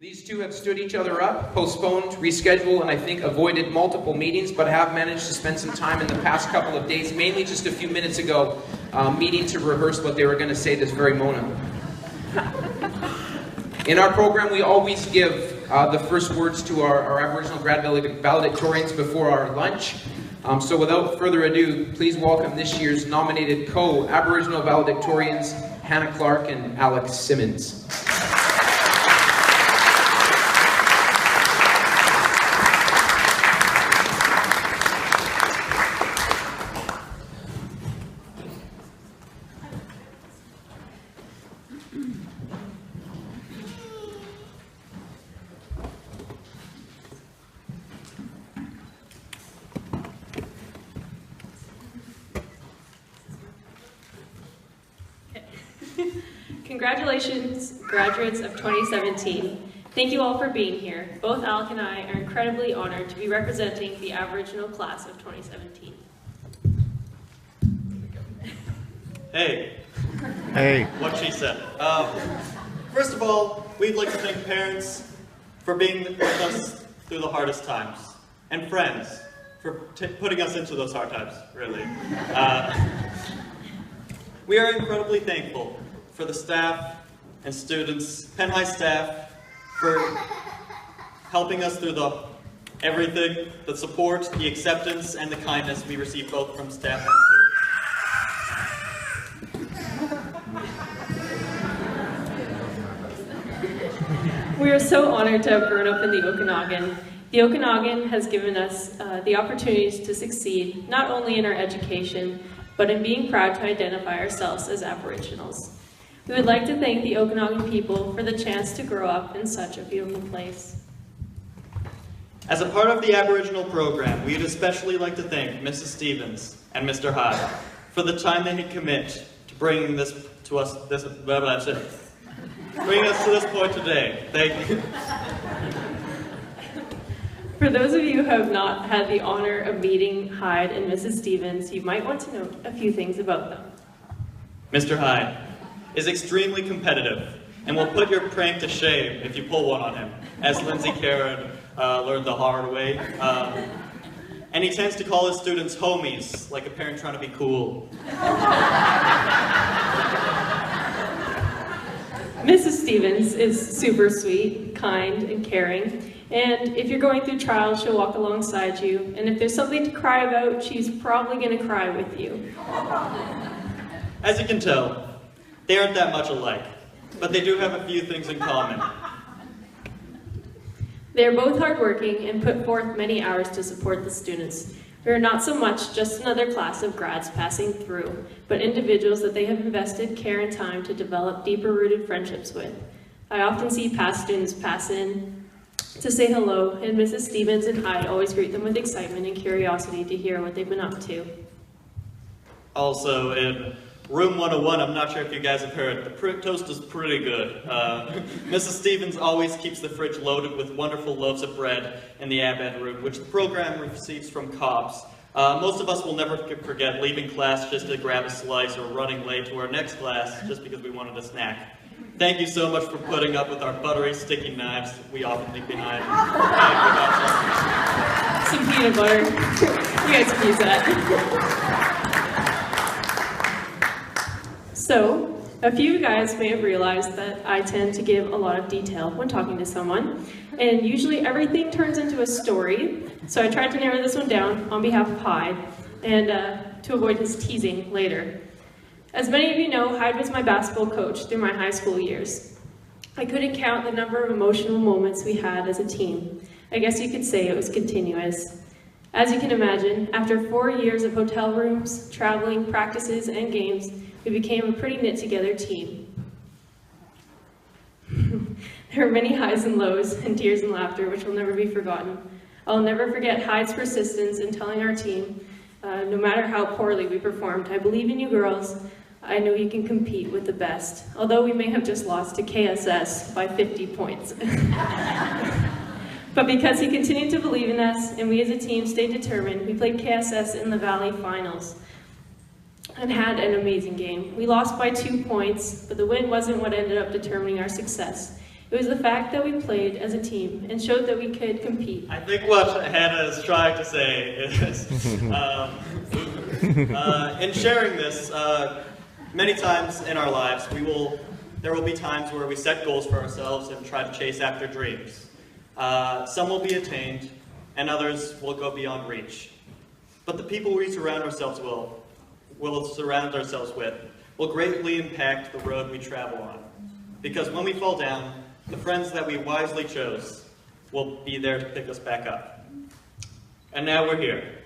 These two have stood each other up, postponed, rescheduled, and I think avoided multiple meetings, but have managed to spend some time in the past couple of days, mainly just a few minutes ago, meeting to rehearse what they were going to say this very moment. In our program, we always give the first words to our Aboriginal grad valedictorians before our lunch. So without further ado, please welcome this year's nominated co-Aboriginal valedictorians, Hannah Clarke and Alex Simmons. Congratulations, graduates of 2017. Thank you all for being here. Both Alec and I are incredibly honored to be representing the Aboriginal class of 2017. Hey. Hey. What she said. First of all, we'd like to thank parents for being with us through the hardest times, and friends for putting us into those hard times, really. We are incredibly thankful for the staff and students, Penn High staff, for helping us through everything, the support, the acceptance, and the kindness we receive both from staff and students. We are so honored to have grown up in the Okanagan. The Okanagan has given us the opportunities to succeed, not only in our education, but in being proud to identify ourselves as Aboriginals. We would like to thank the Okanagan people for the chance to grow up in such a beautiful place. As a part of the Aboriginal program, we would especially like to thank Mrs. Stevens and Mr. Hyde for the time they had commit to bringing this to us, bringing us to this point today. Thank you. For those of you who have not had the honor of meeting Hyde and Mrs. Stevens, you might want to note a few things about them. Mr. Hyde is extremely competitive and will put your prank to shame if you pull one on him, as Lindsay Karen learned the hard way. And he tends to call his students homies, like a parent trying to be cool. Mrs. Stevens is super sweet, kind, and caring. And if you're going through trials, she'll walk alongside you. And if there's something to cry about, she's probably going to cry with you. As you can tell, they aren't that much alike, but they do have a few things in common. They are both hardworking and put forth many hours to support the students. We are not so much just another class of grads passing through, but individuals that they have invested care and time to develop deeper-rooted friendships with. I often see past students pass in to say hello, and Mrs. Stevens and Hyde always greet them with excitement and curiosity to hear what they've been up to. Also, in Room 101, I'm not sure if you guys have heard, the toast is pretty good. Mrs. Stevens always keeps the fridge loaded with wonderful loaves of bread in the Abed room, which the program receives from cops. Most of us will never forget leaving class just to grab a slice or running late to our next class just because we wanted a snack. Thank you so much for putting up with our buttery, sticky knives we often leave behind. Some peanut butter. You guys can use that. So, a few of you guys may have realized that I tend to give a lot of detail when talking to someone, and usually everything turns into a story, so I tried to narrow this one down on behalf of Hyde, and to avoid his teasing later. As many of you know, Hyde was my basketball coach through my high school years. I couldn't count the number of emotional moments we had as a team. I guess you could say it was continuous. As you can imagine, after 4 years of hotel rooms, traveling, practices, and games, we became a pretty knit-together team. There were many highs and lows, and tears and laughter, which will never be forgotten. I'll never forget Hyde's persistence in telling our team, no matter how poorly we performed, I believe in you girls. I know you can compete with the best, although we may have just lost to KSS by 50 points. But because he continued to believe in us, and we as a team stayed determined, we played KSS in the Valley Finals and had an amazing game. We lost by 2 points, but the win wasn't what ended up determining our success. It was the fact that we played as a team and showed that we could compete. I think what Hannah is trying to say is, in sharing this, many times in our lives, there will be times where we set goals for ourselves and try to chase after dreams. Some will be attained, and others will go beyond reach. But the people we surround ourselves with will greatly impact the road we travel on. Because when we fall down, the friends that we wisely chose will be there to pick us back up. And now we're here.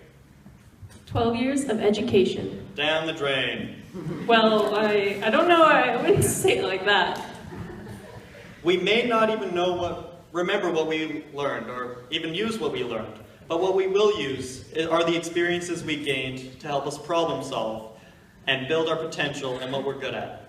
12 years of education. Down the drain. Well, I don't know, I wouldn't say it like that. We may not even remember what we learned, or even use what we learned. But what we will use are the experiences we gained to help us problem solve and build our potential and what we're good at.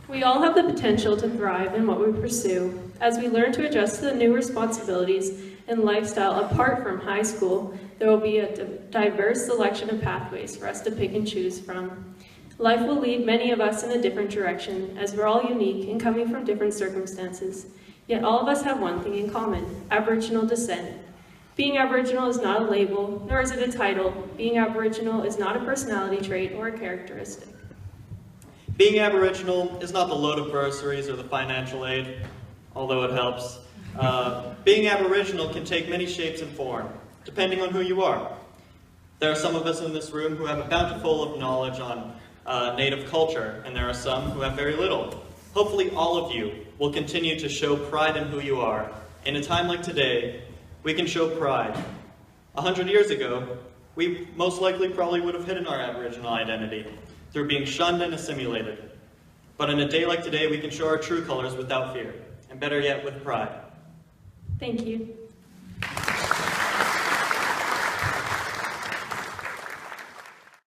We all have the potential to thrive in what we pursue. As we learn to adjust to the new responsibilities and lifestyle apart from high school, there will be a diverse selection of pathways for us to pick and choose from. Life will lead many of us in a different direction, as we're all unique and coming from different circumstances. Yet all of us have one thing in common: Aboriginal descent. Being Aboriginal is not a label, nor is it a title. Being Aboriginal is not a personality trait or a characteristic. Being Aboriginal is not the load of bursaries or the financial aid, although it helps. Being Aboriginal can take many shapes and form, depending on who you are. There are some of us in this room who have a bountiful of knowledge on Native culture, and there are some who have very little. Hopefully all of you will continue to show pride in who you are. In a time like today, we can show pride. 100 years ago, we most likely probably would have hidden our Aboriginal identity through being shunned and assimilated. But in a day like today, we can show our true colors without fear, and better yet, with pride. Thank you.